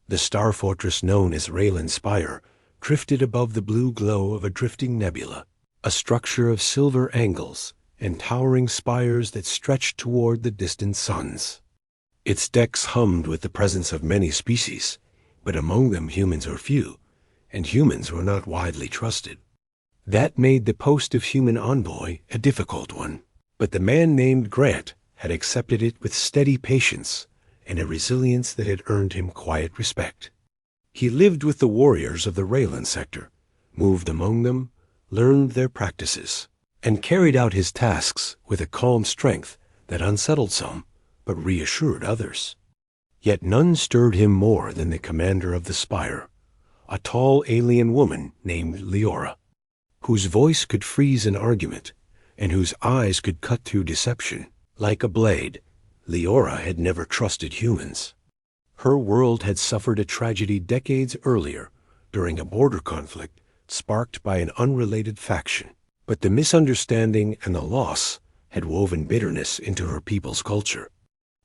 The star fortress known as Raylan Spire drifted above the blue glow of a drifting nebula, a structure of silver angles and towering spires that stretched toward the distant suns. Its decks hummed with the presence of many species, but among them humans were few, and humans were not widely trusted. That made the post of human envoy a difficult one, but the man named Grant had accepted it with steady patience and a resilience that had earned him quiet respect. He lived with the warriors of the Raylan sector, moved among them, learned their practices, and carried out his tasks with a calm strength that unsettled some but reassured others. Yet none stirred him more than the commander of the Spire, a tall alien woman named Leora, whose voice could freeze an argument and whose eyes could cut through deception like a blade. Leora had never trusted humans. Her world had suffered a tragedy decades earlier during a border conflict sparked by an unrelated faction, but the misunderstanding and the loss had woven bitterness into her people's culture.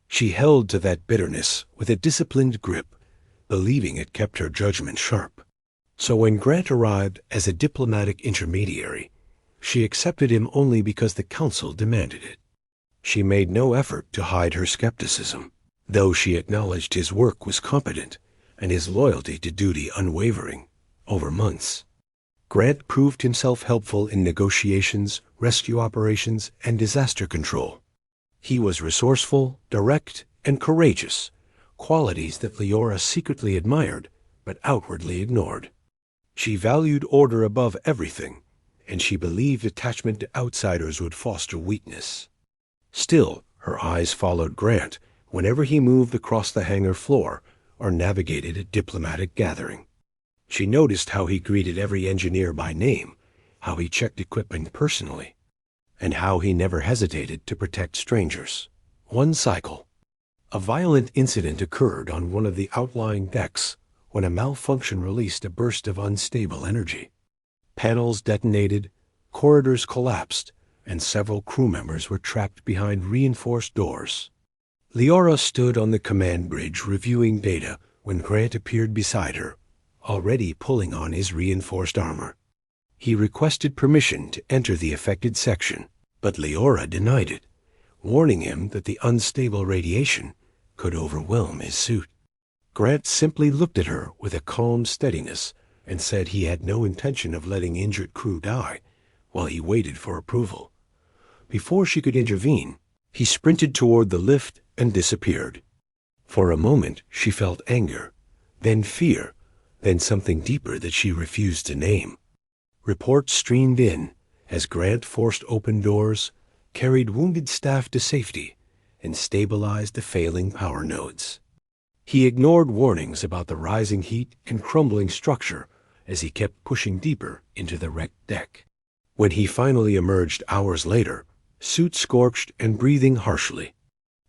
She held to that bitterness with a disciplined grip, believing it kept her judgment sharp. So when Grant arrived as a diplomatic intermediary, she accepted him only because the council demanded it. She made no effort to hide her skepticism, though she acknowledged his work was competent and his loyalty to duty unwavering. Over months, Grant proved himself helpful in negotiations, rescue operations, and disaster control. He was resourceful, direct, and courageous, qualities that Leora secretly admired but outwardly ignored. She valued order above everything, and she believed attachment to outsiders would foster weakness. Still, her eyes followed Grant whenever he moved across the hangar floor or navigated a diplomatic gathering. She noticed how he greeted every engineer by name, how he checked equipment personally, and how he never hesitated to protect strangers. One cycle. A violent incident occurred on one of the outlying decks when a malfunction released a burst of unstable energy. Panels detonated, corridors collapsed, and several crew members were trapped behind reinforced doors. Leora stood on the command bridge reviewing data when Grant appeared beside her, already pulling on his reinforced armor. He requested permission to enter the affected section, but Leora denied it, warning him that the unstable radiation could overwhelm his suit. Grant simply looked at her with a calm steadiness and said he had no intention of letting injured crew die while he waited for approval. Before she could intervene, he sprinted toward the lift and disappeared. For a moment she felt anger, then fear, then something deeper that she refused to name. Reports streamed in as Grant forced open doors, carried wounded staff to safety, and stabilized the failing power nodes. He ignored warnings about the rising heat and crumbling structure as he kept pushing deeper into the wrecked deck. When he finally emerged hours later, suit scorched and breathing harshly,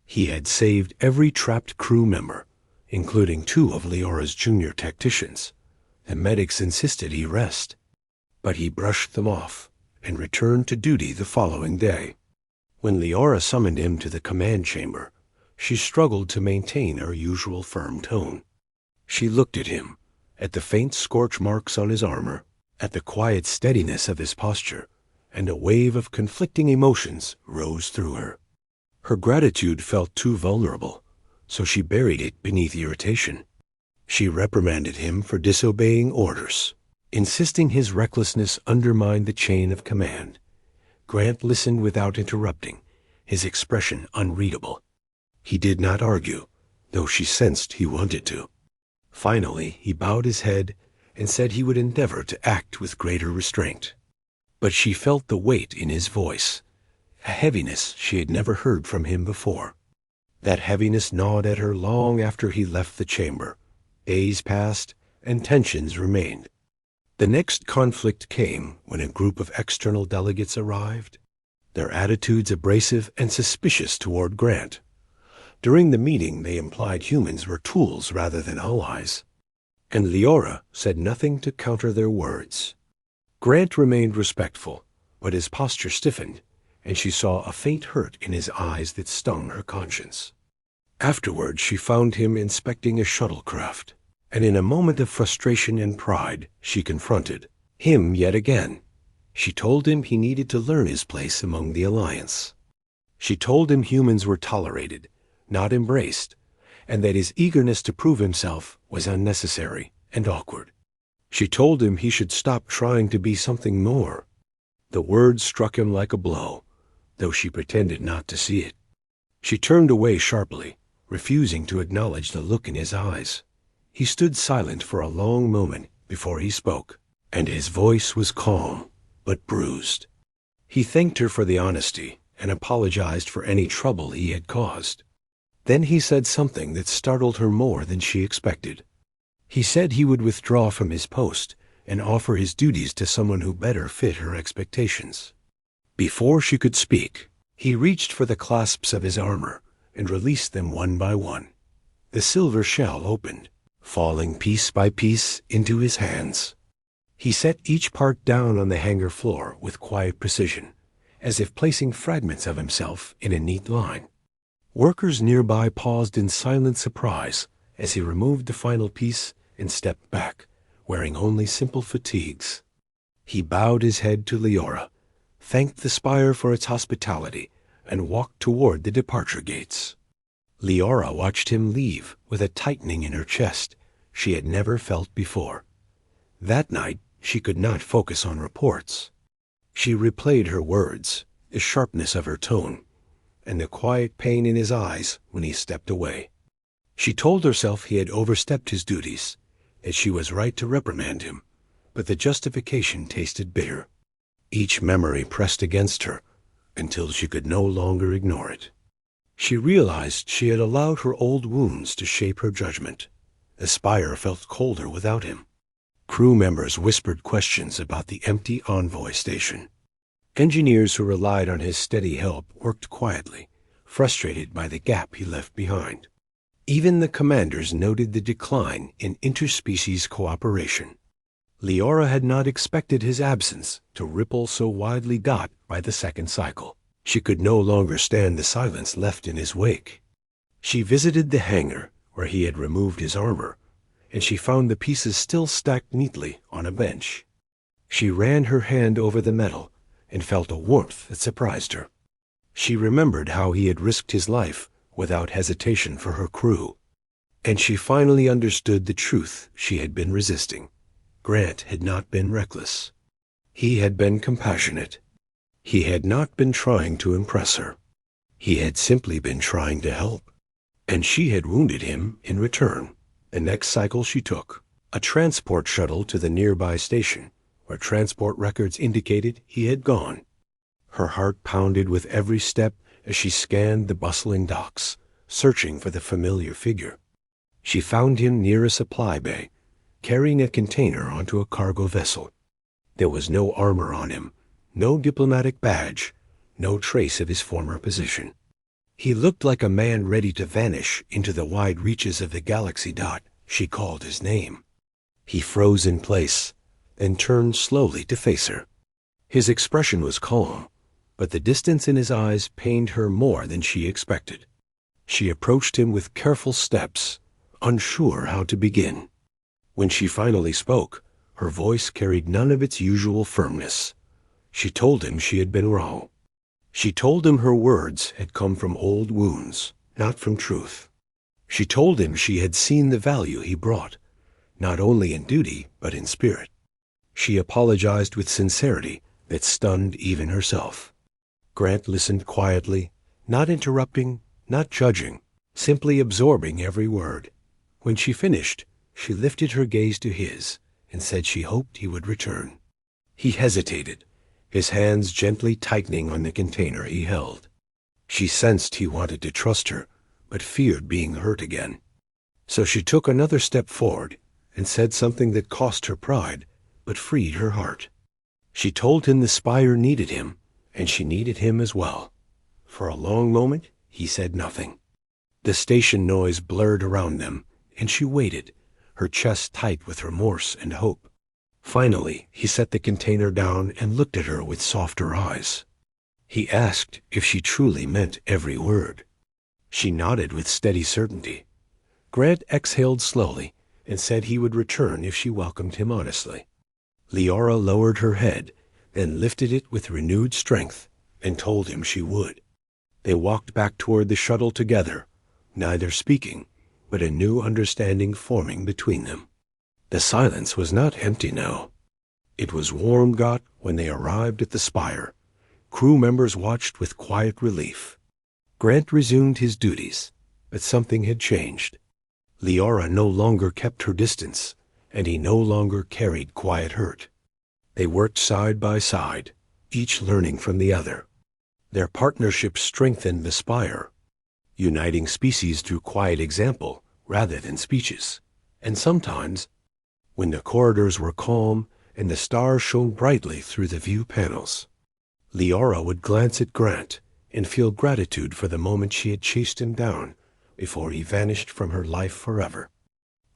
he had saved every trapped crew member, including 2 of Leora's junior tacticians. The medics insisted he rest, but he brushed them off and returned to duty the following day. When Leora summoned him to the command chamber, she struggled to maintain her usual firm tone. She looked at him, at the faint scorch marks on his armor, at the quiet steadiness of his posture, and a wave of conflicting emotions rose through her. Her gratitude felt too vulnerable, so she buried it beneath irritation. She reprimanded him for disobeying orders, insisting his recklessness undermined the chain of command. Grant listened without interrupting, his expression unreadable. He did not argue, though she sensed he wanted to. Finally, he bowed his head and said he would endeavor to act with greater restraint. But she felt the weight in his voice, a heaviness she had never heard from him before. That heaviness gnawed at her long after he left the chamber. Days passed, and tensions remained. The next conflict came when a group of external delegates arrived, their attitudes abrasive and suspicious toward Grant. During the meeting, they implied humans were tools rather than allies, and Leora said nothing to counter their words. Grant remained respectful, but his posture stiffened, and she saw a faint hurt in his eyes that stung her conscience. Afterward, she found him inspecting a shuttlecraft, And in a moment of frustration and pride, she confronted him yet again. She told him he needed to learn his place among the Alliance. She told him humans were tolerated, not embraced, and that his eagerness to prove himself was unnecessary and awkward. She told him he should stop trying to be something more. The words struck him like a blow, though she pretended not to see it. She turned away sharply, refusing to acknowledge the look in his eyes. He stood silent for a long moment before he spoke, and his voice was calm but bruised. He thanked her for the honesty and apologized for any trouble he had caused. Then he said something that startled her more than she expected. He said he would withdraw from his post and offer his duties to someone who better fit her expectations. Before she could speak, he reached for the clasps of his armor and released them one by one. The silver shell opened, falling piece by piece into his hands. He set each part down on the hangar floor with quiet precision, as if placing fragments of himself in a neat line. Workers nearby paused in silent surprise as he removed the final piece and stepped back, wearing only simple fatigues. He bowed his head to Leora, thanked the spire for its hospitality, and walked toward the departure gates. Leora watched him leave with a tightening in her chest she had never felt before. That night, she could not focus on reports. She replayed her words, the sharpness of her tone, and the quiet pain in his eyes when he stepped away. She told herself he had overstepped his duties, that she was right to reprimand him, but the justification tasted bitter. Each memory pressed against her until she could no longer ignore it. She realized she had allowed her old wounds to shape her judgment. The spire felt colder without him. Crew members whispered questions about the empty envoy station. Engineers who relied on his steady help worked quietly, frustrated by the gap he left behind. Even the commanders noted the decline in interspecies cooperation. Leora had not expected his absence to ripple so widely got by the second cycle. She could no longer stand the silence left in his wake. She visited the hangar where he had removed his armor, and she found the pieces still stacked neatly on a bench. She ran her hand over the metal and felt a warmth that surprised her. She remembered how he had risked his life without hesitation for her crew, and she finally understood the truth she had been resisting. Grant had not been reckless. He had been compassionate. He had not been trying to impress her. He had simply been trying to help, and she had wounded him in return. The next cycle she took, a transport shuttle to the nearby station, where transport records indicated he had gone. Her heart pounded with every step as she scanned the bustling docks, searching for the familiar figure. She found him near a supply bay, carrying a container onto a cargo vessel. There was no armor on him, no diplomatic badge, no trace of his former position. He looked like a man ready to vanish into the wide reaches of the galaxy. She called his name. He froze in place, then turned slowly to face her. His expression was calm, but the distance in his eyes pained her more than she expected. She approached him with careful steps, unsure how to begin. When she finally spoke, her voice carried none of its usual firmness. She told him she had been wrong. She told him her words had come from old wounds, not from truth. She told him she had seen the value he brought, not only in duty but in spirit. She apologized with sincerity that stunned even herself. Grant listened quietly, not interrupting, not judging, simply absorbing every word. When she finished, she lifted her gaze to his and said she hoped he would return. He hesitated, his hands gently tightening on the container he held. She sensed he wanted to trust her, but feared being hurt again. So she took another step forward and said something that cost her pride, but freed her heart. She told him the spire needed him, and she needed him as well. For a long moment, he said nothing. The station noise blurred around them, and she waited, her chest tight with remorse and hope. Finally, he set the container down and looked at her with softer eyes. He asked if she truly meant every word. She nodded with steady certainty. Grant exhaled slowly and said he would return if she welcomed him honestly. Leora lowered her head, then lifted it with renewed strength, and told him she would. They walked back toward the shuttle together, neither speaking, but a new understanding forming between them. The silence was not empty now. It was warm-got when they arrived at the spire. Crew members watched with quiet relief. Grant resumed his duties, but something had changed. Leora no longer kept her distance, and he no longer carried quiet hurt. They worked side by side, each learning from the other. Their partnership strengthened the spire, uniting species through quiet example rather than speeches. And sometimes, when the corridors were calm and the stars shone brightly through the view panels, Leora would glance at Grant and feel gratitude for the moment she had chased him down before he vanished from her life forever.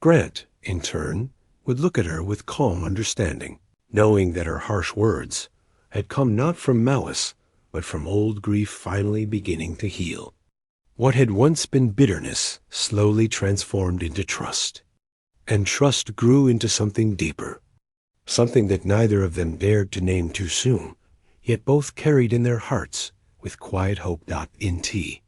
Grant, in turn, would look at her with calm understanding, knowing that her harsh words had come not from malice, but from old grief finally beginning to heal. What had once been bitterness slowly transformed into trust, and trust grew into something deeper, something that neither of them dared to name too soon, yet both carried in their hearts with quiet hope. Nt.